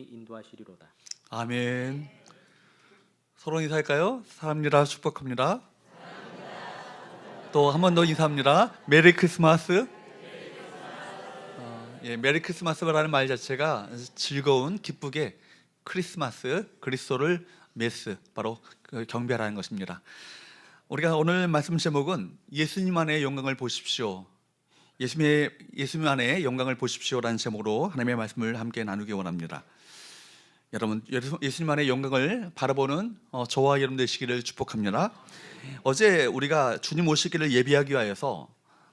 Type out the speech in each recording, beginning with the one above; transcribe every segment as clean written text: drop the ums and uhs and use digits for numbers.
인도하시리로다. 아멘. 서로 인사할까요? 사랑합니다. 축복합니다. 또 한 번 더 인사합니다. 메리 크리스마스. 메리 크리스마스라는 말 자체가 즐거운, 기쁘게 크리스마스, 그리스도를 메스, 바로 경배하라는 것입니다. 우리가 오늘 말씀 제목은 예수님 안에 영광을 보십시오. 예수님 안에 영광을 보십시오라는 제목으로 하나님의 말씀을 함께 나누기 원합니다. 여러분, 예수님 안에 영광을 바라보는 저와 여러분 되시기를 축복합니다. 어제 우리가 주님 오시기를 예비하기 위하여서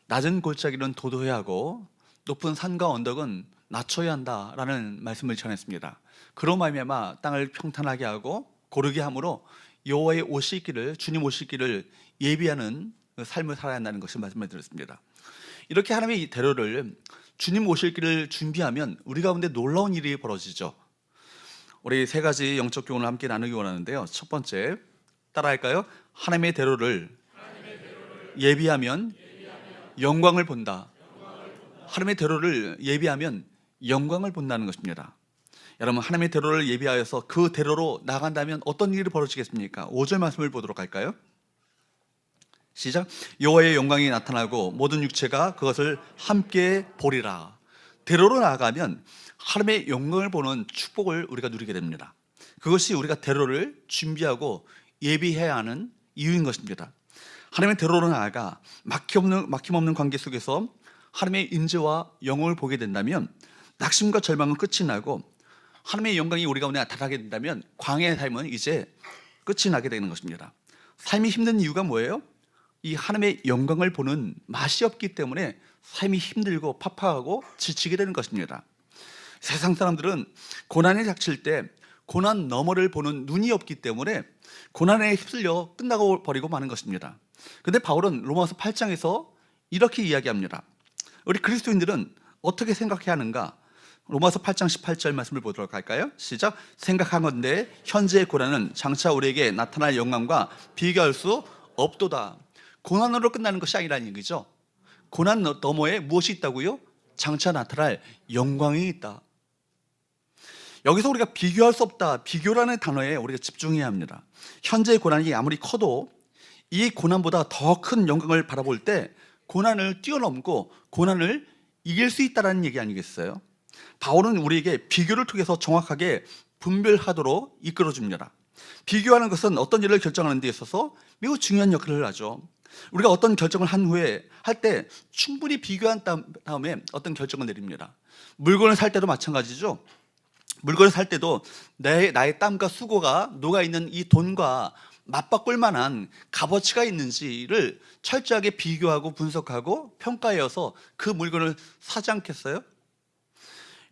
낮은 골짜기는 도도해야 하고 높은 산과 언덕은 낮춰야 한다라는 말씀을 전했습니다. 그로 말미암아 땅을 평탄하게 하고 고르게 함으로 여호와의 오시기를, 주님 오시기를 예비하는 삶을 살아야 한다는 것을 말씀을 드렸습니다. 이렇게 하나님의 이 대로를, 주님 오시기를 준비하면 우리 가운데 놀라운 일이 벌어지죠. 우리 세 가지 영적 교훈을 함께 나누기 원하는데요. 첫 번째, 따라할까요? 하나님의 대로를 예비하면 영광을 본다. 하나님의 대로를 예비하면 영광을 본다는 것입니다. 여러분, 하나님의 대로를 예비하여서 그 대로로 나간다면 어떤 일이 벌어지겠습니까? 5절 말씀을 보도록 할까요? 시작. 여호와의 영광이 나타나고 모든 육체가 그것을 함께 보리라. 대로로 나아가면 하나님의 영광을 보는 축복을 우리가 누리게 됩니다. 그것이 우리가 대로를 준비하고 예비해야 하는 이유인 것입니다. 하나님의 대로로 나아가 막힘없는 관계 속에서 하나님의 인재와 영광을 보게 된다면 낙심과 절망은 끝이 나고 하나님의 영광이 우리 가운데 나타나게 된다면 광야의 삶은 이제 끝이 나게 되는 것입니다. 삶이 힘든 이유가 뭐예요? 이 하나님의 영광을 보는 맛이 없기 때문에 삶이 힘들고 팍팍하고 지치게 되는 것입니다. 세상 사람들은 고난에 닥칠 때 고난 너머를 보는 눈이 없기 때문에 고난에 휩쓸려 끝나고 버리고 마는 것입니다. 그런데 바울은 로마서 8장에서 이렇게 이야기합니다. 우리 그리스도인들은 어떻게 생각해야 하는가? 로마서 8장 18절 말씀을 보도록 할까요? 시작. 생각하건대 현재의 고난은 장차 우리에게 나타날 영광과 비교할 수 없도다. 고난으로 끝나는 것이 아니라는 얘기죠. 고난 너머에 무엇이 있다고요? 장차 나타날 영광이 있다. 여기서 우리가 비교할 수 없다, 비교라는 단어에 우리가 집중해야 합니다. 현재의 고난이 아무리 커도 이 고난보다 더 큰 영광을 바라볼 때 고난을 뛰어넘고 고난을 이길 수 있다는 얘기 아니겠어요? 바울은 우리에게 비교를 통해서 정확하게 분별하도록 이끌어줍니다. 비교하는 것은 어떤 일을 결정하는 데 있어서 매우 중요한 역할을 하죠. 우리가 어떤 결정을 한 후에 할 때 충분히 비교한 다음에 어떤 결정을 내립니다. 물건을 살 때도 마찬가지죠. 물건을 살 때도 나의 땀과 수고가 녹아있는 이 돈과 맞바꿀 만한 값어치가 있는지를 철저하게 비교하고 분석하고 평가해서 그 물건을 사지 않겠어요?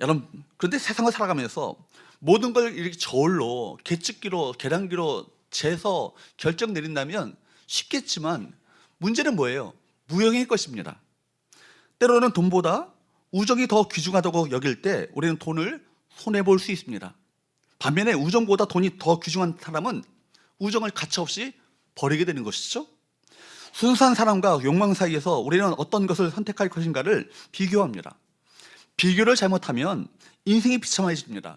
여러분, 그런데 세상을 살아가면서 모든 걸 이렇게 저울로, 계측기로, 계량기로 재서 결정 내린다면 쉽겠지만 문제는 뭐예요? 무형의 것입니다. 때로는 돈보다 우정이 더 귀중하다고 여길 때 우리는 돈을 손해볼 수 있습니다. 반면에 우정보다 돈이 더 귀중한 사람은 우정을 가차없이 버리게 되는 것이죠. 순수한 사람과 욕망 사이에서 우리는 어떤 것을 선택할 것인가를 비교합니다. 비교를 잘못하면 인생이 비참해집니다.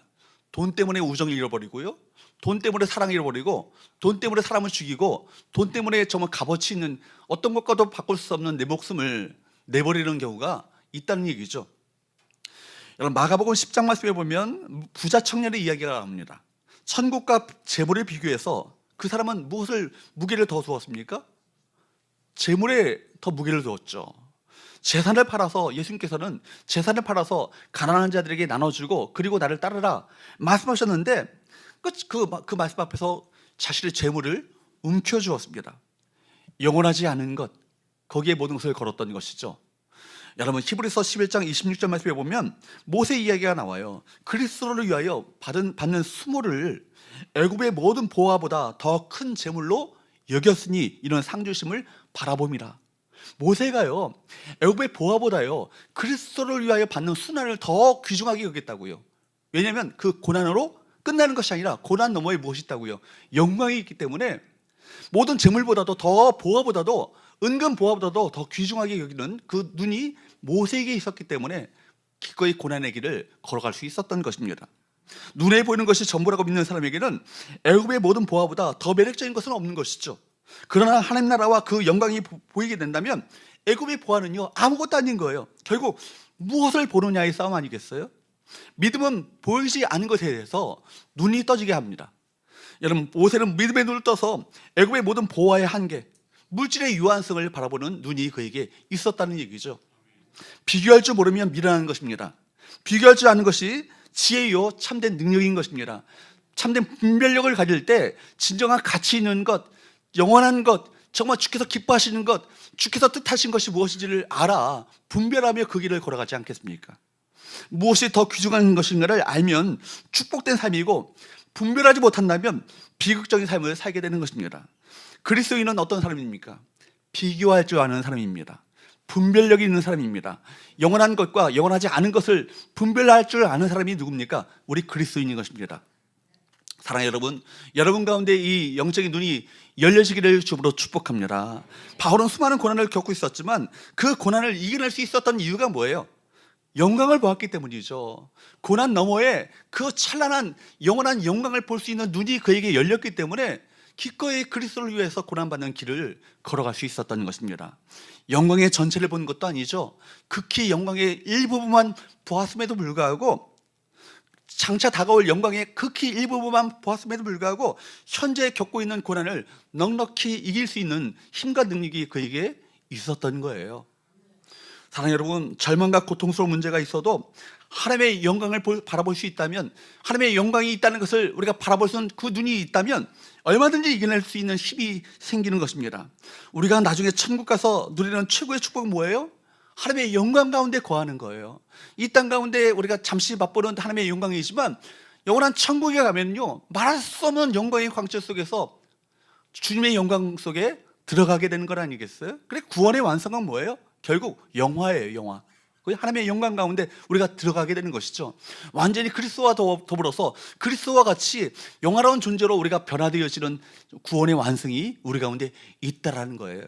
돈 때문에 우정을 잃어버리고요, 돈 때문에 사랑을 잃어버리고, 돈 때문에 사람을 죽이고, 돈 때문에 정말 값어치 있는 어떤 것과도 바꿀 수 없는 내 목숨을 내버리는 경우가 있다는 얘기죠. 여러분, 마가복음 10장 말씀에 보면 부자 청년의 이야기가 나옵니다. 천국과 재물을 비교해서 그 사람은 무게를 더 두었습니까? 재물에 더 무게를 두었죠. 재산을 팔아서, 예수님께서는 재산을 팔아서 가난한 자들에게 나눠주고 그리고 나를 따르라 말씀하셨는데 그 말씀 앞에서 자신의 재물을 움켜쥐었습니다. 영원하지 않은 것, 거기에 모든 것을 걸었던 것이죠. 여러분, 히브리서 11장 26절 말씀에 보면 모세 이야기가 나와요. 그리스도를 위하여 받는 수모를 애굽의 모든 보화보다 더 큰 재물로 여겼으니 이런 상주심을 바라봅니다. 모세가요, 애굽의 보화보다요 그리스도를 위하여 받는 수난을 더 귀중하게 여겼다고요. 왜냐하면 그 고난으로 끝나는 것이 아니라 고난 너머에 무엇이 있다고요? 영광이 있기 때문에 모든 재물보다도 더 보화보다도, 은근 보화보다도 더 귀중하게 여기는 그 눈이 모세에게 있었기 때문에 기꺼이 고난의 길을 걸어갈 수 있었던 것입니다. 눈에 보이는 것이 전부라고 믿는 사람에게는 애굽의 모든 보화보다 더 매력적인 것은 없는 것이죠. 그러나 하나님 나라와 그 영광이 보이게 된다면 애굽의 보화는요 아무것도 아닌 거예요. 결국 무엇을 보느냐의 싸움 아니겠어요? 믿음은 보이지 않은 것에 대해서 눈이 떠지게 합니다. 여러분, 모세는 믿음의 눈을 떠서 애굽의 모든 보화의 한계, 물질의 유한성을 바라보는 눈이 그에게 있었다는 얘기죠. 비교할 줄 모르면 미련한 것입니다. 비교할 줄 아는 것이 지혜요 참된 능력인 것입니다. 참된 분별력을 가질 때 진정한 가치 있는 것, 영원한 것, 정말 주께서 기뻐하시는 것, 주께서 뜻하신 것이 무엇인지를 알아 분별하며 그 길을 걸어가지 않겠습니까? 무엇이 더 귀중한 것인가를 알면 축복된 삶이고, 분별하지 못한다면 비극적인 삶을 살게 되는 것입니다. 그리스도인은 어떤 사람입니까? 비교할 줄 아는 사람입니다. 분별력이 있는 사람입니다. 영원한 것과 영원하지 않은 것을 분별할 줄 아는 사람이 누굽니까? 우리 그리스도인인 것입니다. 사랑하는 여러분, 여러분 가운데 이 영적인 눈이 열려지기를 주로 축복합니다. 바울은 수많은 고난을 겪고 있었지만 그 고난을 이겨낼 수 있었던 이유가 뭐예요? 영광을 보았기 때문이죠. 고난 너머에 그 찬란한 영원한 영광을 볼 수 있는 눈이 그에게 열렸기 때문에 기꺼이 그리스도를 위해서 고난받는 길을 걸어갈 수 있었던 것입니다. 영광의 전체를 본 것도 아니죠. 극히 영광의 일부분만 보았음에도 불구하고, 장차 다가올 영광의 극히 일부분만 보았음에도 불구하고 현재 겪고 있는 고난을 넉넉히 이길 수 있는 힘과 능력이 그에게 있었던 거예요. 사랑하는 여러분, 절망과 고통스러운 문제가 있어도 하나님의 영광을 바라볼 수 있다면, 하나님의 영광이 있다는 것을 우리가 바라볼 수 있는 그 눈이 있다면 얼마든지 이겨낼 수 있는 힘이 생기는 것입니다. 우리가 나중에 천국 가서 누리는 최고의 축복은 뭐예요? 하나님의 영광 가운데 거하는 거예요. 이 땅 가운데 우리가 잠시 맛보는 하나님의 영광이지만 영원한 천국에 가면요 말할 수 없는 영광의 광채 속에서 주님의 영광 속에 들어가게 되는 것 아니겠어요? 그래, 구원의 완성은 뭐예요? 결국 영화예요. 영화. 하나님의 영광 가운데 우리가 들어가게 되는 것이죠. 완전히 그리스도와 더불어서 그리스도와 같이 영화로운 존재로 우리가 변화되어지는 구원의 완성이 우리 가운데 있다라는 거예요.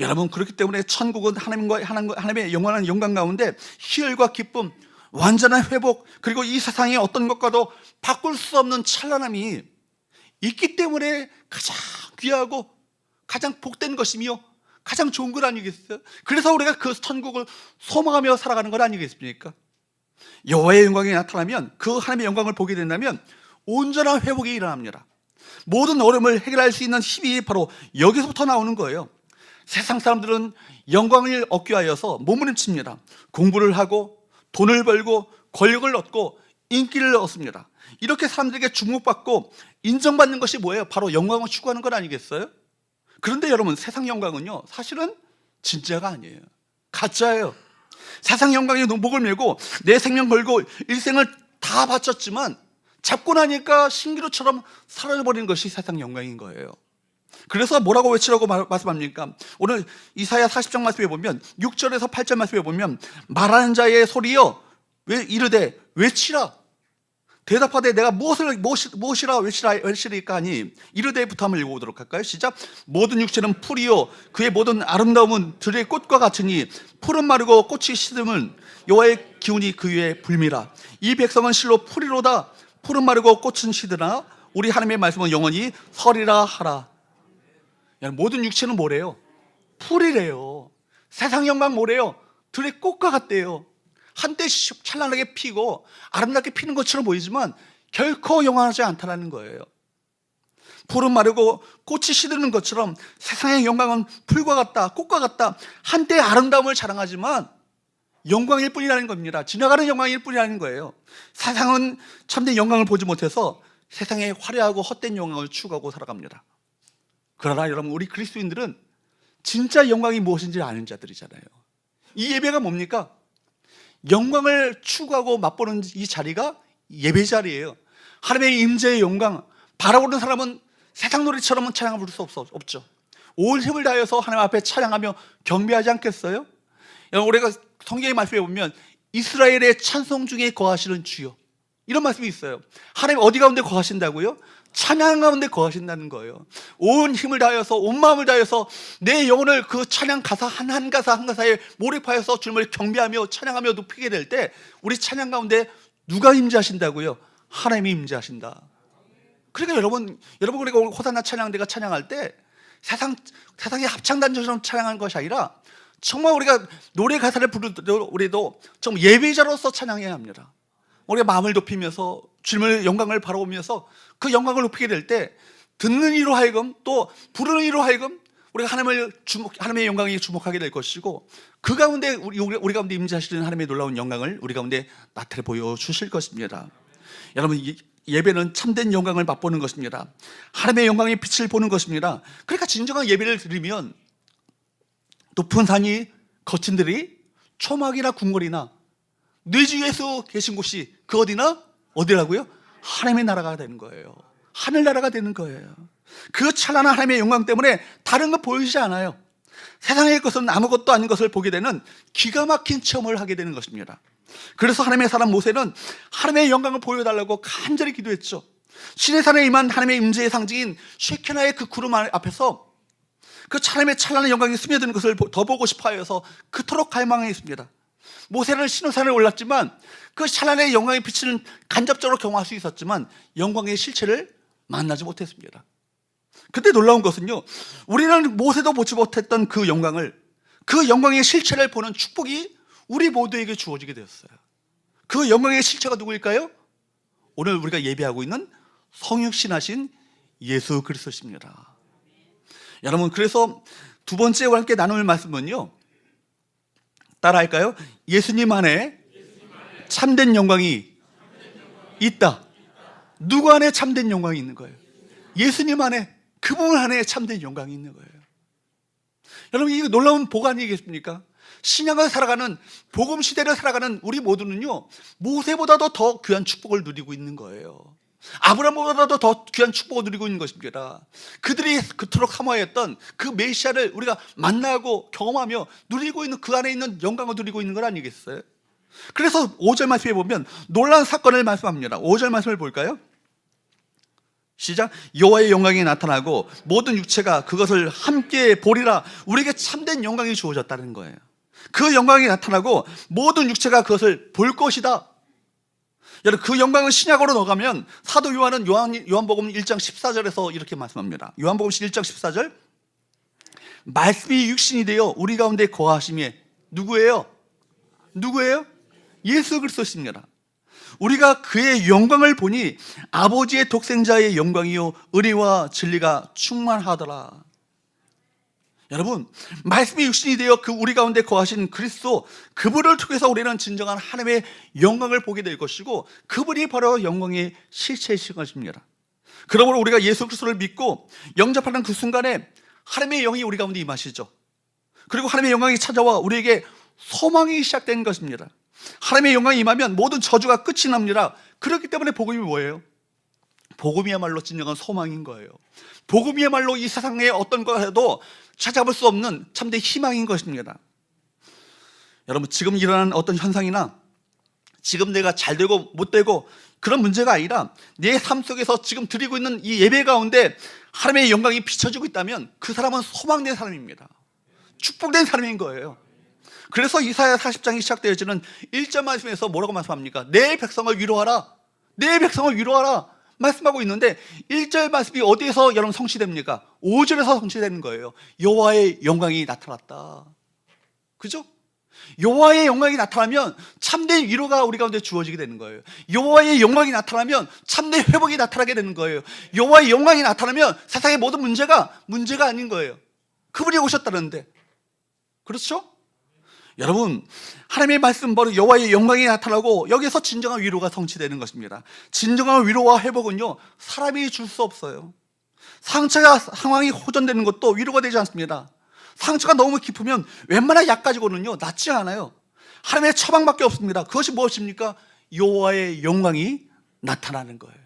여러분, 그렇기 때문에 천국은 하나님의 영원한 영광 가운데 희열과 기쁨, 완전한 회복, 그리고 이 세상의 어떤 것과도 바꿀 수 없는 찬란함이 있기 때문에 가장 귀하고 가장 복된 것이며 가장 좋은 것 아니겠어요? 그래서 우리가 그 천국을 소망하며 살아가는 것 아니겠습니까? 여호와의 영광이 나타나면, 그 하나님의 영광을 보게 된다면 온전한 회복이 일어납니다. 모든 어려움을 해결할 수 있는 힘이 바로 여기서부터 나오는 거예요. 세상 사람들은 영광을 얻기 위하여서 몸부림칩니다. 공부를 하고 돈을 벌고 권력을 얻고 인기를 얻습니다. 이렇게 사람들에게 주목받고 인정받는 것이 뭐예요? 바로 영광을 추구하는 것 아니겠어요? 그런데 여러분, 세상 영광은요 사실은 진짜가 아니에요. 가짜예요. 세상 영광에 목을 메고 내 생명 걸고 일생을 다 바쳤지만 잡고 나니까 신기루처럼 사라져버리는 것이 세상 영광인 거예요. 그래서 뭐라고 외치라고 말씀합니까? 오늘 이사야 40장 말씀에 보면 6절에서 8절 말씀에 보면 말하는 자의 소리여 왜 이르되 외치라. 대답하되 내가 무엇이라 외치리까 하니 이르되부터 한번 읽어보도록 할까요? 시작. 모든 육체는 풀이요 그의 모든 아름다움은 들의 꽃과 같으니 풀은 마르고 꽃이 시듬은 여호와의 기운이 그 위에 불미라. 이 백성은 실로 풀이로다. 풀은 마르고 꽃은 시드나 우리 하나님의 말씀은 영원히 서리라 하라. 모든 육체는 뭐래요? 풀이래요. 세상 영광 뭐래요? 들의 꽃과 같대요. 한때 찬란하게 피고 아름답게 피는 것처럼 보이지만 결코 영원하지 않다는 거예요. 풀은 마르고 꽃이 시드는 것처럼 세상의 영광은 풀과 같다, 꽃과 같다. 한때 아름다움을 자랑하지만 영광일 뿐이라는 겁니다. 지나가는 영광일 뿐이라는 거예요. 세상은 참된 영광을 보지 못해서 세상의 화려하고 헛된 영광을 추구하고 살아갑니다. 그러나 여러분, 우리 그리스도인들은 진짜 영광이 무엇인지 아는 자들이잖아요. 이 예배가 뭡니까? 영광을 추구하고 맛보는 이 자리가 예배 자리예요. 하나님의 임재의 영광 바라보는 사람은 세상 노래처럼은 찬양을 부를 수 없죠. 온 힘을 다해서 하나님 앞에 찬양하며 경배하지 않겠어요? 우리가 성경의 말씀에 보면 이스라엘의 찬송 중에 거하시는 주여, 이런 말씀이 있어요. 하나님 어디 가운데 거하신다고요? 찬양 가운데 거하신다는 거예요. 온 힘을 다해서, 온 마음을 다해서 내 영혼을 그 찬양 가사 한 가사 한 가사에 몰입하여서 주님을 경배하며 찬양하며 높이게 될 때 우리 찬양 가운데 누가 임재하신다고요? 하나님이 임재하신다. 그러니까 여러분 그러니까 오늘 호산나 찬양대가 찬양할 때 세상의 합창단처럼 찬양하는 것이 아니라 정말 우리가 노래 가사를 부르도 우리도 좀 예배자로서 찬양해야 합니다. 우리가 마음을 높이면서 주님의 영광을 바라보면서 그 영광을 높이게 될 때 듣는 이로 하여금 또 부르는 이로 하여금 우리가 하나님의 영광에 주목하게 될 것이고 그 가운데 우리 가운데 임재하시는 하나님의 놀라운 영광을 우리 가운데 나타내 보여주실 것입니다. 여러분 예배는 참된 영광을 맛보는 것입니다. 하나님의 영광의 빛을 보는 것입니다. 그러니까 진정한 예배를 드리면 높은 산이 거친 들이 초막이나 궁궐이나 뇌주 예수 계신 곳이 그 어디라고요? 하나님의 나라가 되는 거예요. 하늘나라가 되는 거예요. 그 찬란한 하나님의 영광 때문에 다른 거 보이지 않아요. 세상의 것은 아무것도 아닌 것을 보게 되는 기가 막힌 체험을 하게 되는 것입니다. 그래서 하나님의 사람 모세는 하나님의 영광을 보여달라고 간절히 기도했죠. 시내산에 임한 하나님의 임재의 상징인 쉐케나의 그 구름 앞에서 그 하나님의 찬란한 영광이 스며드는 것을 더 보고 싶어 하여서 그토록 갈망했습니다. 모세는 시내산에 올랐지만 그 찬란한 영광의 빛을 간접적으로 경험할 수 있었지만 영광의 실체를 만나지 못했습니다. 근데 놀라운 것은요, 우리는 모세도 보지 못했던 그 영광의 실체를 보는 축복이 우리 모두에게 주어지게 되었어요. 그 영광의 실체가 누구일까요? 오늘 우리가 예배하고 있는 성육신하신 예수 그리스도십니다. 여러분, 그래서 두 번째 함께 나눌 말씀은요, 따라할까요? 예수님 안에 참된 영광이 있다. 누구 안에 참된 영광이 있는 거예요? 예수님 안에, 그분 안에 참된 영광이 있는 거예요. 여러분, 이거 놀라운 복 아니겠습니까? 신약을 살아가는, 복음 시대를 살아가는 우리 모두는요, 모세보다도 더 귀한 축복을 누리고 있는 거예요. 아브라함보다도 더 귀한 축복을 누리고 있는 것입니다. 그들이 그토록 사모했던 그 메시아를 우리가 만나고 경험하며 누리고 있는 그 안에 있는 영광을 누리고 있는 건 아니겠어요? 그래서 5절 말씀에 보면 놀라운 사건을 말씀합니다. 5절 말씀을 볼까요? 시작. 여호와의 영광이 나타나고 모든 육체가 그것을 함께 보리라. 우리에게 참된 영광이 주어졌다는 거예요. 그 영광이 나타나고 모든 육체가 그것을 볼 것이다. 여러분, 그 영광을 신약으로 넣어가면 사도 요한은 요한복음 1장 14절에서 이렇게 말씀합니다. 요한복음 1장 14절, 말씀이 육신이 되어 우리 가운데 거하심에 누구예요? 예수 그리스도십니다. 우리가 그의 영광을 보니 아버지의 독생자의 영광이요 의리와 진리가 충만하더라. 여러분, 말씀이 육신이 되어 그 우리 가운데 거하신 그리스도, 그분을 통해서 우리는 진정한 하나님의 영광을 보게 될 것이고 그분이 바로 영광의 실체이신 것입니다. 그러므로 우리가 예수 그리스도를 믿고 영접하는 그 순간에 하나님의 영이 우리 가운데 임하시죠. 그리고 하나님의 영광이 찾아와 우리에게 소망이 시작된 것입니다. 하나님의 영광이 임하면 모든 저주가 끝이 납니다. 그렇기 때문에 복음이 뭐예요? 복음이야말로 진정한 소망인 거예요. 복음이야말로 이 세상에 어떤 것에도 찾아볼 수 없는 참된 희망인 것입니다. 여러분, 지금 일어나는 어떤 현상이나 지금 내가 잘 되고 못 되고 그런 문제가 아니라 내 삶 속에서 지금 드리고 있는 이 예배 가운데 하나님의 영광이 비춰지고 있다면 그 사람은 소망된 사람입니다. 축복된 사람인 거예요. 그래서 이사야 40장이 시작되어지는 1절 말씀에서 뭐라고 말씀합니까? 내 백성을 위로하라. 내 백성을 위로하라. 말씀하고 있는데 1절 말씀이 어디에서 여러분 성취됩니까? 5절에서 성취되는 거예요. 여호와의 영광이 나타났다. 그죠? 여호와의 영광이 나타나면 참된 위로가 우리 가운데 주어지게 되는 거예요. 여호와의 영광이 나타나면 참된 회복이 나타나게 되는 거예요. 여호와의 영광이 나타나면 세상의 모든 문제가 아닌 거예요. 그분이 오셨다는데. 그렇죠? 여러분, 하나님의 말씀 바로 여호와의 영광이 나타나고 여기서 진정한 위로가 성취되는 것입니다. 진정한 위로와 회복은요, 사람이 줄 수 없어요. 상황이 호전되는 것도 위로가 되지 않습니다. 상처가 너무 깊으면 웬만한 약 가지고는요 낫지 않아요. 하나님의 처방밖에 없습니다. 그것이 무엇입니까? 여호와의 영광이 나타나는 거예요.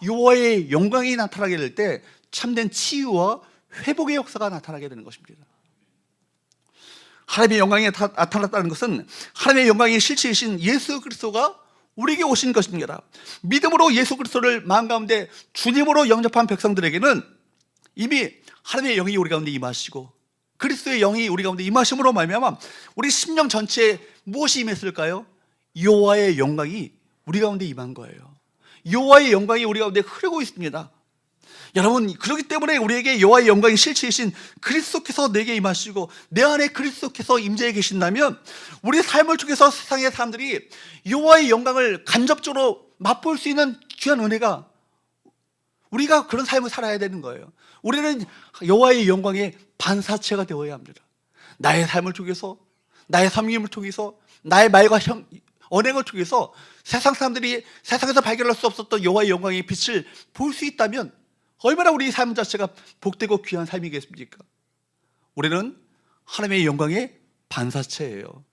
여호와의 영광이 나타나게 될 때 참된 치유와 회복의 역사가 나타나게 되는 것입니다. 하나님의 영광이 나타났다는 것은 하나님의 영광의 실체이신 예수 그리스도가 우리에게 오신 것입니다. 믿음으로 예수 그리스도를 마음 가운데 주님으로 영접한 백성들에게는 이미 하나님의 영이 우리 가운데 임하시고 그리스도의 영이 우리 가운데 임하심으로 말미암아 우리 심령 전체에 무엇이 임했을까요? 여호와의 영광이 우리 가운데 임한 거예요. 여호와의 영광이 우리 가운데 흐르고 있습니다. 여러분, 그렇기 때문에 우리에게 여호와의 영광이 실체이신 그리스도께서 내게 임하시고 내 안에 그리스도께서 임재해 계신다면 우리 삶을 통해서 세상의 사람들이 여호와의 영광을 간접적으로 맛볼 수 있는 귀한 은혜가, 우리가 그런 삶을 살아야 되는 거예요. 우리는 여호와의 영광의 반사체가 되어야 합니다. 나의 삶을 통해서, 나의 섬김을 통해서, 나의 말과 언행을 통해서 세상 사람들이 세상에서 발견할 수 없었던 여호와의 영광의 빛을 볼 수 있다면 얼마나 우리 삶 자체가 복되고 귀한 삶이겠습니까? 우리는 하나님의 영광의 반사체예요.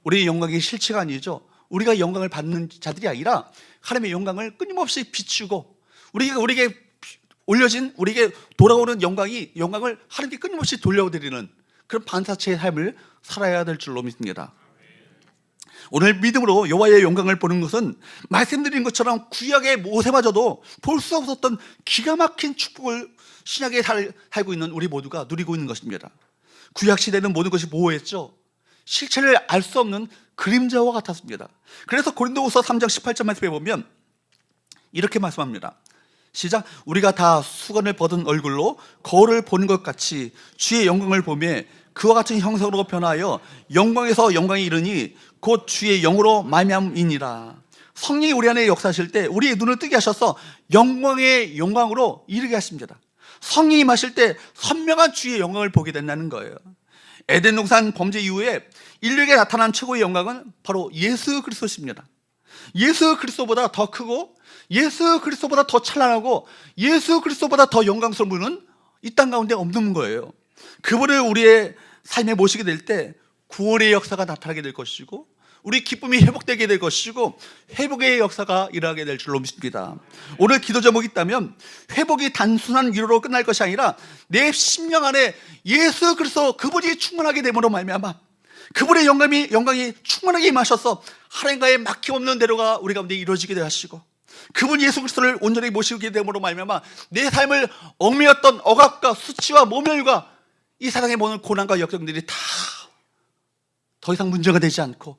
우리의 영광의 실체가 아니죠. 우리가 영광을 받는 자들이 아니라 하나님의 영광을 끊임없이 비추고 우리에게 올려진, 우리에게 돌아오는 영광을 하나님께 끊임없이 돌려드리는 그런 반사체의 삶을 살아야 될 줄로 믿습니다. 오늘 믿음으로 여호와의 영광을 보는 것은 말씀드린 것처럼 구약의 모세마저도 볼 수 없었던 기가 막힌 축복을 신약에 살고 있는 우리 모두가 누리고 있는 것입니다. 구약 시대는 모든 것이 모호했죠. 실체를 알 수 없는 그림자와 같았습니다. 그래서 고린도후서 3장 18절 말씀에 보면 이렇게 말씀합니다. 시작. 우리가 다 수건을 벗은 얼굴로 거울을 보는 것 같이 주의 영광을 보며 그와 같은 형상으로 변하여 영광에서 영광에 이르니 곧 주의 영으로 말미암이니라. 성령이 우리 안에 역사하실 때 우리의 눈을 뜨게 하셔서 영광의 영광으로 이르게 하십니다. 성령이 임하실 때 선명한 주의 영광을 보게 된다는 거예요. 에덴 동산 범죄 이후에 인류에게 나타난 최고의 영광은 바로 예수 그리스도십니다. 예수 그리스도보다 더 크고 예수 그리스도보다 더 찬란하고 예수 그리스도보다 더 영광스러운 분은 이 땅 가운데 없는 거예요. 그분을 우리의 삶에 모시게 될 때 구원의 역사가 나타나게 될 것이고 우리 기쁨이 회복되게 될 것이고 회복의 역사가 일어나게 될 줄로 믿습니다. 오늘 기도 제목이 있다면 회복이 단순한 위로로 끝날 것이 아니라 내 심령 안에 예수 그리스도 그분이 충만하게 됨으로 말미암아 그분의 영광이 충만하게 임하셔서 하나님과의 막힘없는 대로가 우리 가운데 이루어지게 하시고 그분 예수 그리스도를 온전히 모시게 됨으로 말미암아 내 삶을 얽매였던 억압과 수치와 모멸과 이 세상의 모든 고난과 역경들이 다 더 이상 문제가 되지 않고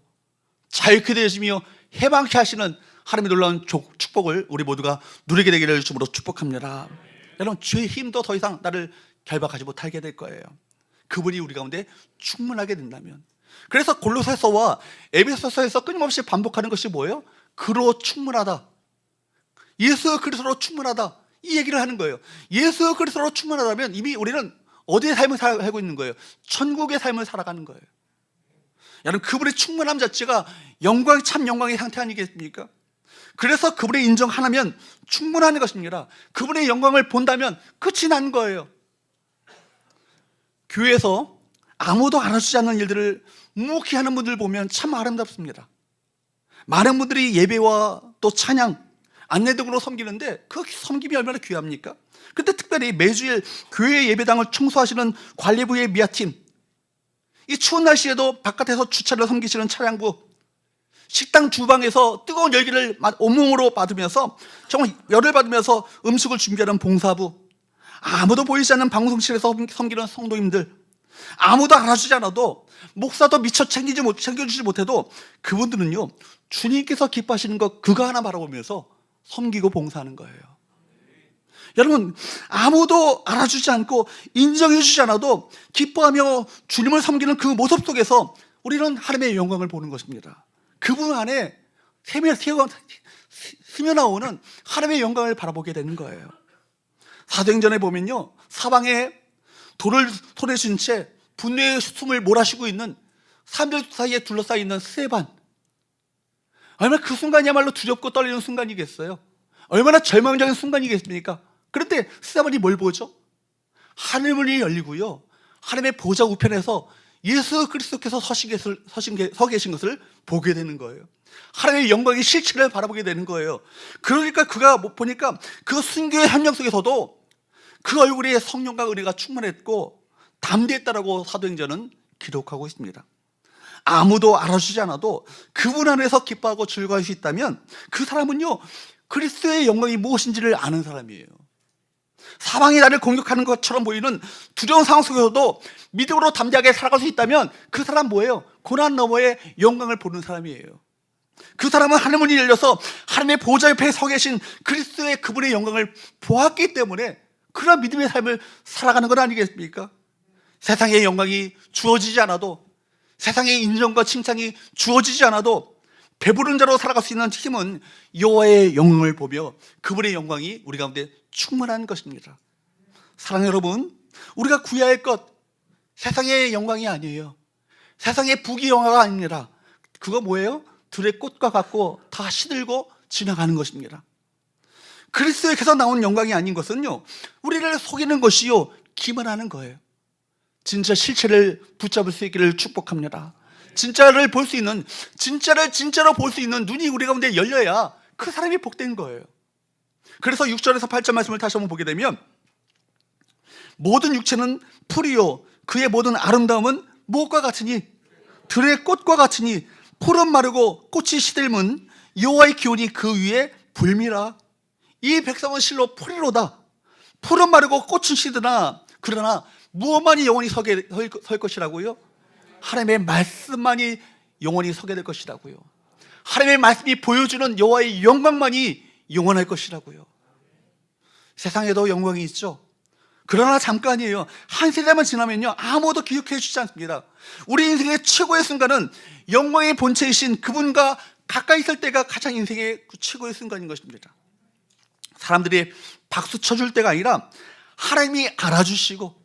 자유케 되시며 해방케 하시는 하나님의 놀라운 축복을 우리 모두가 누리게 되기를 주님으로 축복합니다. 여러분, 죄의 힘도 더 이상 나를 결박하지 못하게 될 거예요. 그분이 우리 가운데 충만하게 된다면. 그래서 골로새서와 에베소서에서 끊임없이 반복하는 것이 뭐예요? 그로 충만하다, 예수 그리스도로 충만하다, 이 얘기를 하는 거예요. 예수 그리스도로 충만하다면 이미 우리는 어디의 삶을 살고 있는 거예요? 천국의 삶을 살아가는 거예요. 여러분, 그분의 충만함 자체가 참 영광의 상태 아니겠습니까? 그래서 그분의 인정 하나면 충분한 것입니다. 그분의 영광을 본다면 끝이 난 거예요. 교회에서 아무도 알아주지 않는 일들을 묵묵히 하는 분들 보면 참 아름답습니다. 많은 분들이 예배와 또 찬양, 안내 등으로 섬기는데 그 섬김이 얼마나 귀합니까? 근데 특별히 매주일 교회 예배당을 청소하시는 관리부의 미아팀, 이 추운 날씨에도 바깥에서 주차를 섬기시는 차량부, 식당 주방에서 뜨거운 열기를 온몸으로 받으면서 정말 열을 받으면서 음식을 준비하는 봉사부, 아무도 보이지 않는 방송실에서 섬기는 성도님들, 아무도 알아주지 않아도 목사도 미처 챙겨주지 못해도 그분들은요 주님께서 기뻐하시는 것 그거 하나 바라보면서 섬기고 봉사하는 거예요. 여러분, 아무도 알아주지 않고 인정해주지 않아도 기뻐하며 주님을 섬기는 그 모습 속에서 우리는 하나님의 영광을 보는 것입니다. 그분 안에 스며나오는 하나님의 영광을 바라보게 되는 거예요. 사도행전에 보면요, 사방에 돌을 손에 쥔 채 분노의 숨을 몰아쉬고 있는 사람들 사이에 둘러싸여 있는 스데반, 얼마나 그 순간이야말로 두렵고 떨리는 순간이겠어요. 얼마나 절망적인 순간이겠습니까? 그런데 스데반이 뭘 보죠? 하늘문이 열리고요, 하나님의 보좌 우편에서 예수 그리스도께서 서 계신 것을 보게 되는 거예요. 하나님의 영광의 실체를 바라보게 되는 거예요. 그러니까 그가 보니까 그 순교의 함정 속에서도 그 얼굴에 성령과 은혜가 충만했고 담대했다라고 사도행전은 기록하고 있습니다. 아무도 알아주지 않아도 그분 안에서 기뻐하고 즐거워할 수 있다면 그 사람은요 그리스도의 영광이 무엇인지를 아는 사람이에요. 사방이 나를 공격하는 것처럼 보이는 두려운 상황 속에서도 믿음으로 담대하게 살아갈 수 있다면 그 사람 뭐예요? 고난 너머의 영광을 보는 사람이에요. 그 사람은 하늘 문이 열려서 하나님의 보좌 옆에 서 계신 그리스도의 그분의 영광을 보았기 때문에 그런 믿음의 삶을 살아가는 건 아니겠습니까? 세상의 영광이 주어지지 않아도, 세상의 인정과 칭찬이 주어지지 않아도 배부른 자로 살아갈 수 있는 힘은 여호와의 영광을 보며 그분의 영광이 우리 가운데 충만한 것입니다. 사랑하는 여러분, 우리가 구해야 할 것, 세상의 영광이 아니에요. 세상의 부귀영화가 아닙니다. 그거 뭐예요? 들의 꽃과 같고 다 시들고 지나가는 것입니다. 그리스도에게서 나온 영광이 아닌 것은요, 우리를 속이는 것이요 기만하는 거예요. 진짜 실체를 붙잡을 수 있기를 축복합니다. 진짜를 볼 수 있는, 진짜를 진짜로 볼 수 있는 눈이 우리 가운데 열려야 그 사람이 복된 거예요. 그래서 6절에서 8절 말씀을 다시 한번 보게 되면, 모든 육체는 풀이요 그의 모든 아름다움은 무엇과 같으니 들의 꽃과 같으니 풀은 마르고 꽃이 시들면 여호와의 기운이 그 위에 불미라. 이 백성은 실로 풀이로다. 풀은 마르고 꽃은 시드나 그러나 무엇만이 영원히 설 것이라고요? 하나님의 말씀만이 영원히 서게 될 것이라고요. 하나님의 말씀이 보여주는 여호와의 영광만이 영원할 것이라고요. 세상에도 영광이 있죠. 그러나 잠깐이에요. 한 세대만 지나면요 아무도 기억해 주지 않습니다. 우리 인생의 최고의 순간은 영광의 본체이신 그분과 가까이 있을 때가 가장 인생의 최고의 순간인 것입니다. 사람들이 박수 쳐줄 때가 아니라 하나님이 알아주시고,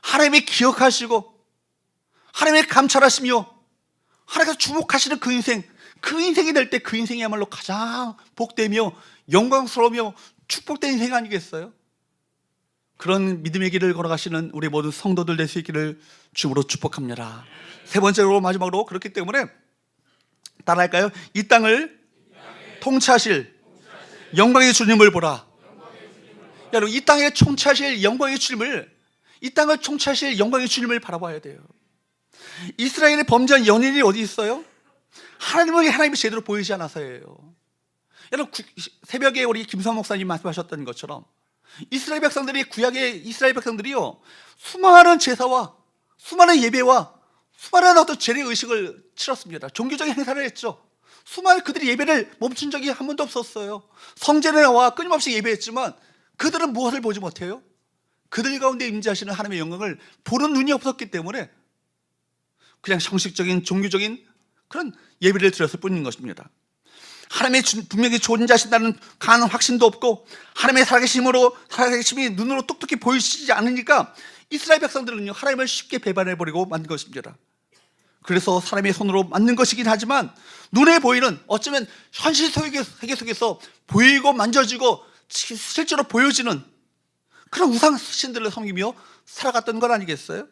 하나님이 기억하시고, 하나님이 감찰하시며 하나님께서 주목하시는 그 인생이 될 때 그 인생이야말로 가장 복되며 영광스러우며 축복된 인생 아니겠어요? 그런 믿음의 길을 걸어가시는 우리 모든 성도들 될 수 있기를 주으로 축복합니다. 세 번째로, 마지막으로, 그렇기 때문에 따라할까요? 이 땅을 통치하실 영광의 주님을 보라. 여러분, 이 땅에 통치하실 영광의 주님을, 이 땅을 통치하실 영광의 주님을 바라봐야 돼요. 이스라엘의 범죄한 연인이 어디 있어요? 하나님이 제대로 보이지 않아서예요. 여러분, 새벽에 우리 김성 목사님 말씀하셨던 것처럼 이스라엘 백성들이, 구약의 이스라엘 백성들이요 수많은 제사와 수많은 예배와 수많은 어떤 재래 의식을 치렀습니다. 종교적인 행사를 했죠. 수많은 그들이 예배를 멈춘 적이 한 번도 없었어요. 성전에 나와 끊임없이 예배했지만 그들은 무엇을 보지 못해요? 그들 가운데 임재하시는 하나님의 영광을 보는 눈이 없었기 때문에 그냥 형식적인 종교적인 그런 예배를 드렸을 뿐인 것입니다. 하나님의 분명히 존재하신다는 강한 확신도 없고 하나님의 살아계심이 눈으로 똑똑히 보이시지 않으니까 이스라엘 백성들은요 하나님을 쉽게 배반해버리고 만든 것입니다. 그래서 사람의 손으로 만든 것이긴 하지만 눈에 보이는, 어쩌면 현실 세계 속에서 보이고 만져지고 실제로 보여지는 그런 우상 신들을 섬기며 살아갔던 건 아니겠어요?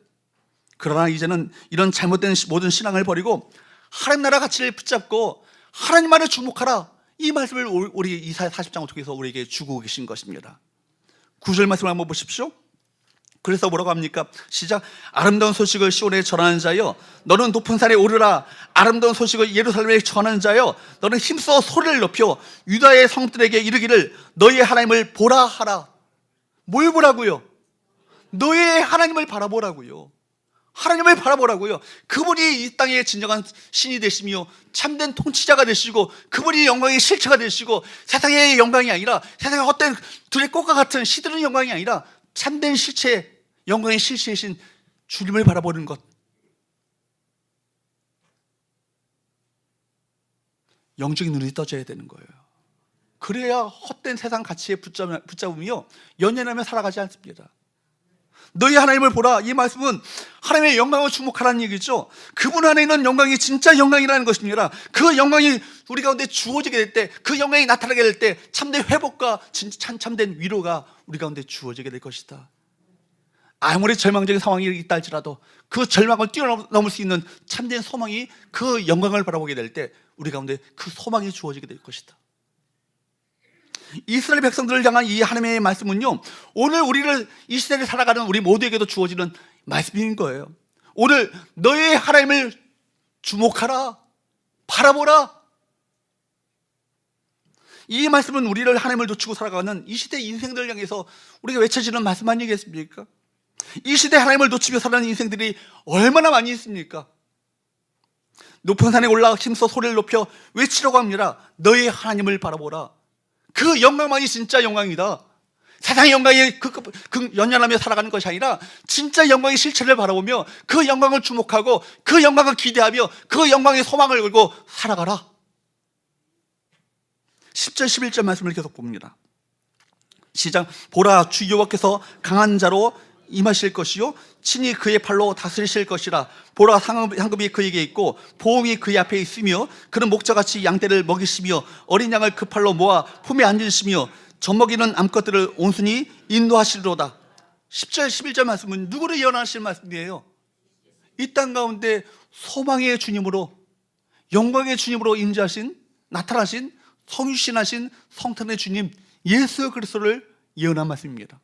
그러나 이제는 이런 잘못된 모든 신앙을 버리고 하나님 나라 가치를 붙잡고 하나님만을 주목하라, 이 말씀을 우리 이사야 40장을 통해서 우리에게 주고 계신 것입니다. 9절 말씀을 한번 보십시오. 그래서 뭐라고 합니까? 시작. 아름다운 소식을 시온에 전하는 자여 너는 높은 산에 오르라. 아름다운 소식을 예루살렘에 전하는 자여 너는 힘써 소리를 높여 유다의 성들에게 이르기를 너희의 하나님을 보라 하라. 뭘 보라고요? 너희의 하나님을 바라보라고요. 하나님을 바라보라고요. 그분이 이 땅의 진정한 신이 되시며 참된 통치자가 되시고 그분이 영광의 실체가 되시고 세상의 영광이 아니라 세상의 헛된 들의 꽃과 같은 시드는 영광이 아니라 참된 실체, 영광의 실체이신 주님을 바라보는 것. 영적인 눈이 떠져야 되는 거예요. 그래야 헛된 세상 가치에 붙잡으며 연연하며 살아가지 않습니다. 너희 하나님을 보라, 이 말씀은 하나님의 영광을 주목하라는 얘기죠. 그분 안에 있는 영광이 진짜 영광이라는 것입니다. 그 영광이 우리 가운데 주어지게 될 때, 그 영광이 나타나게 될 때 참된 회복과 참된 위로가 우리 가운데 주어지게 될 것이다. 아무리 절망적인 상황이 있다 할지라도 그 절망을 뛰어넘을 수 있는 참된 소망이, 그 영광을 바라보게 될 때 우리 가운데 그 소망이 주어지게 될 것이다. 이스라엘 백성들을 향한 이 하나님의 말씀은요 오늘 우리를, 이 시대를 살아가는 우리 모두에게도 주어지는 말씀인 거예요. 오늘 너의 하나님을 주목하라, 바라보라. 이 말씀은 우리를 하나님을 놓치고 살아가는 이 시대 인생들을 향해서 우리가 외쳐지는 말씀 아니겠습니까? 이 시대 하나님을 놓치며 살아가는 인생들이 얼마나 많이 있습니까? 높은 산에 올라 힘써 소리를 높여 외치려고 합니다. 너의 하나님을 바라보라. 그 영광만이 진짜 영광이다. 세상의 영광에 그 연연하며 살아가는 것이 아니라 진짜 영광의 실체를 바라보며 그 영광을 주목하고 그 영광을 기대하며 그 영광의 소망을 걸고 살아가라. 10절 11절 말씀을 계속 봅니다. 시작. 보라, 주 여호와께서 강한 자로 임하실 것이요 친히 그의 팔로 다스리실 것이라. 보라, 상급이 그에게 있고 보응이 그의 앞에 있으며 그는 목자같이 양떼를 먹이시며 어린 양을 그 팔로 모아 품에 앉으시며 젖먹이는 암컷들을 온순히 인도하시리로다. 10절 11절 말씀은 누구를 예언하실 말씀이에요? 이 땅 가운데 소망의 주님으로, 영광의 주님으로 임재하신, 나타나신, 성육신하신 성탄의 주님 예수 그리스도를 예언한 말씀입니다.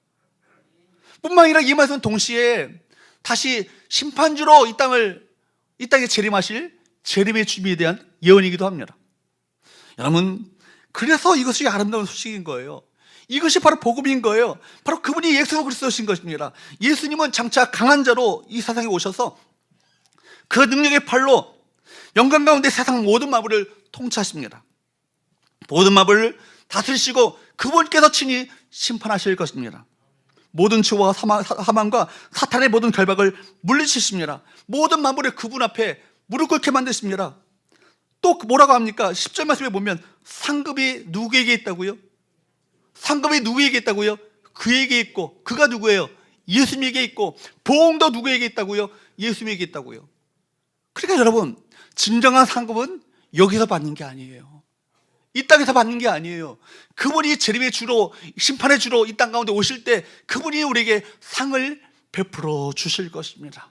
뿐만 아니라 이 말씀은 동시에 다시 심판주로 이 땅에 재림하실 재림의 주님에 대한 예언이기도 합니다. 여러분, 그래서 이것이 아름다운 소식인 거예요. 이것이 바로 복음인 거예요. 바로 그분이 예수 그리스도신 것입니다. 예수님은 장차 강한 자로 이 세상에 오셔서 그 능력의 팔로 영광 가운데 세상 모든 마블을 통치하십니다. 모든 마블을 다스리시고 그분께서 친히 심판하실 것입니다. 모든 죄와 사망과 사탄의 모든 결박을 물리치십니다. 모든 만물을 그분 앞에 무릎 꿇게 만드십니다. 또 뭐라고 합니까? 10절 말씀에 보면 상급이 누구에게 있다고요? 상급이 누구에게 있다고요? 그에게 있고, 그가 누구예요? 예수님에게 있고, 보응도 누구에게 있다고요? 예수님에게 있다고요. 그러니까 여러분, 진정한 상급은 여기서 받는 게 아니에요. 이 땅에서 받는 게 아니에요. 그분이 재림의 주로, 심판의 주로 이 땅 가운데 오실 때 그분이 우리에게 상을 베풀어 주실 것입니다.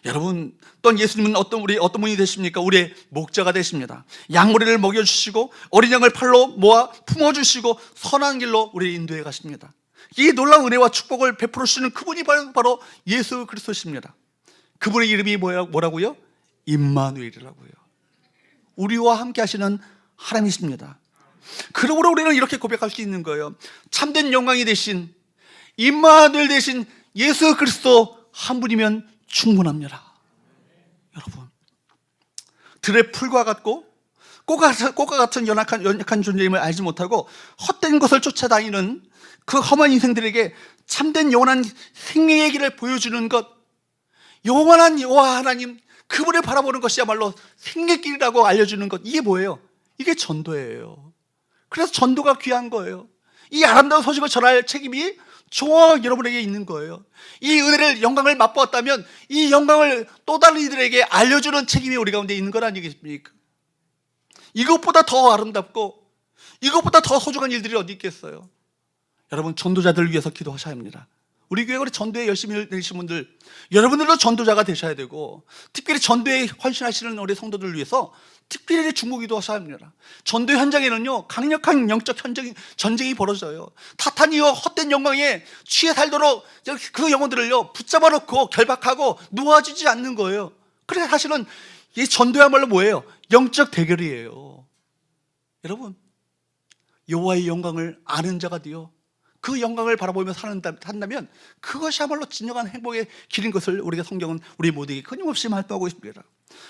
여러분, 또한 예수님은 어떤 분이 되십니까? 우리의 목자가 되십니다. 양머리를 먹여주시고 어린 양을 팔로 모아 품어주시고 선한 길로 우리를 인도해 가십니다. 이 놀라운 은혜와 축복을 베풀어 주시는 그분이 바로 예수 그리스도십니다. 그분의 이름이 뭐라고요? 임마누엘이라고요. 우리와 함께 하시는 하나님이십니다. 그러므로 우리는 이렇게 고백할 수 있는 거예요. 참된 영광이 되신 임마누엘 되신 예수 그리스도 한 분이면 충분합니다. 여러분, 들의 풀과 같고 꽃과 같은 연약한 존재임을 알지 못하고 헛된 것을 쫓아다니는 그 험한 인생들에게 참된 영원한 생명의 길을 보여주는 것, 영원한 여호와 하나님 그분을 바라보는 것이야말로 생명의 길이라고 알려주는 것, 이게 뭐예요? 이게 전도예요. 그래서 전도가 귀한 거예요. 이 아름다운 소식을 전할 책임이 저와 여러분에게 있는 거예요. 이 은혜를, 영광을 맛보았다면 이 영광을 또 다른 이들에게 알려주는 책임이 우리 가운데 있는 것 아니겠습니까? 이것보다 더 아름답고 이것보다 더 소중한 일들이 어디 있겠어요? 여러분, 전도자들을 위해서 기도하셔야 합니다. 우리 교회 전도에 열심히 내신 분들, 여러분들도 전도자가 되셔야 되고, 특별히 전도에 헌신하시는 우리 성도들을 위해서 특별히 중보기도 하셔야 합니다. 전도 현장에는요, 강력한 영적 전쟁이 벌어져요. 타탄이요 헛된 영광에 취해 살도록 그 영혼들을요 붙잡아 놓고 결박하고 놓아주지 않는 거예요. 그래서 사실은 이 전도야말로 뭐예요? 영적 대결이에요. 여러분, 여호와의 영광을 아는 자가 되어 그 영광을 바라보며 산다면 그것이야말로 진정한 행복의 길인 것을 우리가 성경은 우리 모두에게 끊임없이 말씀하고 있습니다.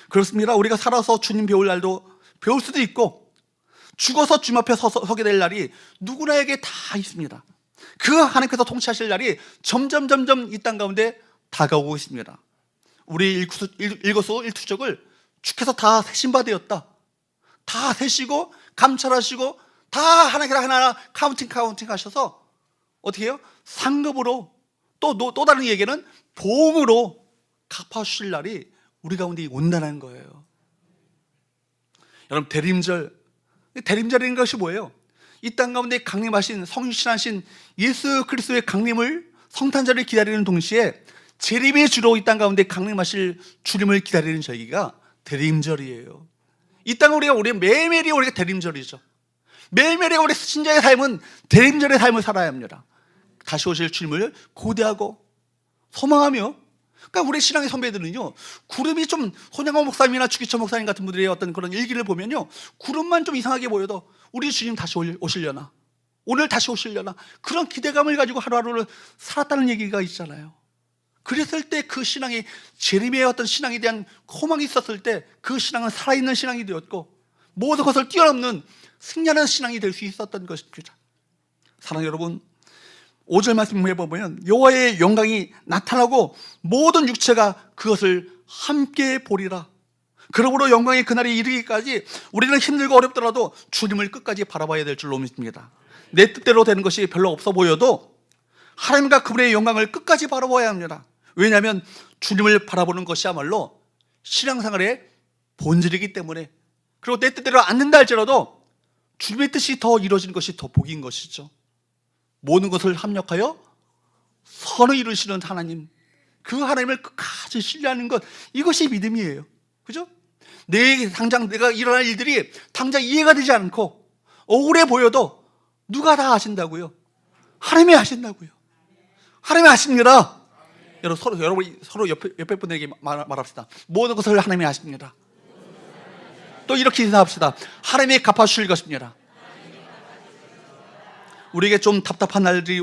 그렇습니다. 우리가 살아서 주님 배울 날도 배울 수도 있고, 죽어서 주님 앞에 서게 될 날이 누구나에게 다 있습니다. 그 하나님께서 통치하실 날이 점점 이 땅 가운데 다가오고 있습니다. 우리 일거수 일투족을 주께서 다 세신 바 되었다. 다 세시고 감찰하시고 다 하나님께서 하나하나 카운팅 하셔서 어떻게 해요? 상급으로 또 다른 얘기는 보응으로 갚아주실 날이 우리 가운데 온다는 거예요. 여러분, 대림절인 것이 뭐예요? 이 땅 가운데 강림하신 성육신하신 예수 그리스도의 강림을, 성탄절을 기다리는 동시에 재림의 주로 이 땅 가운데 강림하실 주님을 기다리는 저희가 대림절이에요. 이 땅 우리 매일매일이 우리가 대림절이죠. 매일매일의 우리 신자의 삶은 대림절의 삶을 살아야 합니다. 다시 오실 주님을 고대하고 소망하며. 그러니까 우리 신앙의 선배들은요, 구름이 좀, 손양호 목사님이나 주기철 목사님 같은 분들의 어떤 그런 일기를 보면요, 구름만 좀 이상하게 보여도 우리 주님 다시 오시려나, 오늘 다시 오시려나, 그런 기대감을 가지고 하루하루를 살았다는 얘기가 있잖아요. 그랬을 때 그 신앙이, 제레미야의 어떤 신앙에 대한 소망이 있었을 때 그 신앙은 살아있는 신앙이 되었고 모든 것을 뛰어넘는 승리하는 신앙이 될 수 있었던 것입니다. 사랑하는 여러분, 5절 말씀을 보면 여호와의 영광이 나타나고 모든 육체가 그것을 함께 보리라. 그러므로 영광의 그날이 이르기까지 우리는 힘들고 어렵더라도 주님을 끝까지 바라봐야 될 줄로 믿습니다. 내 뜻대로 되는 것이 별로 없어 보여도 하나님과 그분의 영광을 끝까지 바라봐야 합니다. 왜냐하면 주님을 바라보는 것이야말로 신앙생활의 본질이기 때문에, 그리고 내 뜻대로 안 된다 할지라도 주님의 뜻이 더 이루어지는 것이 더 복인 것이죠. 모든 것을 합력하여 선을 이루시는 하나님, 그 하나님을 끝까지 신뢰하는 것, 이것이 믿음이에요. 그죠? 당장 내가 일어날 일들이 당장 이해가 되지 않고 억울해 보여도 누가 다 아신다고요? 하나님이 아신다고요. 하나님이 아십니다. 여러분 서로 옆에 분에게 말합시다. 모든 것을 하나님이 아십니다. 또 이렇게 인사합시다. 하나님이 갚아주실 것입니다. 우리에게 좀 답답한 날들이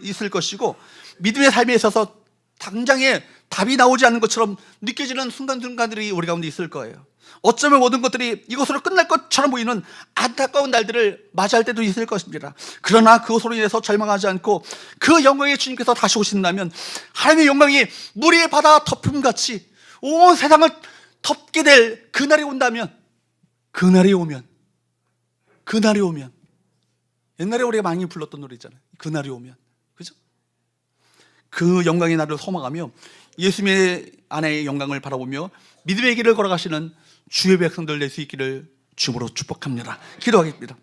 있을 것이고 믿음의 삶에 있어서 당장에 답이 나오지 않는 것처럼 느껴지는 순간순간들이 우리 가운데 있을 거예요. 어쩌면 모든 것들이 이것으로 끝날 것처럼 보이는 안타까운 날들을 맞이할 때도 있을 것입니다. 그러나 그것으로 인해서 절망하지 않고 그 영광의 주님께서 다시 오신다면, 하나님의 영광이 물의 바다 덮음같이 온 세상을 덮게 될 그날이 온다면, 그날이 오면 옛날에 우리가 많이 불렀던 노래 있잖아요. 그날이 오면, 그죠? 그 영광의 날을 소망하며 예수님의 안의 영광을 바라보며 믿음의 길을 걸어가시는 주의 백성들 될 수 있기를 주님으로 축복합니다. 기도하겠습니다.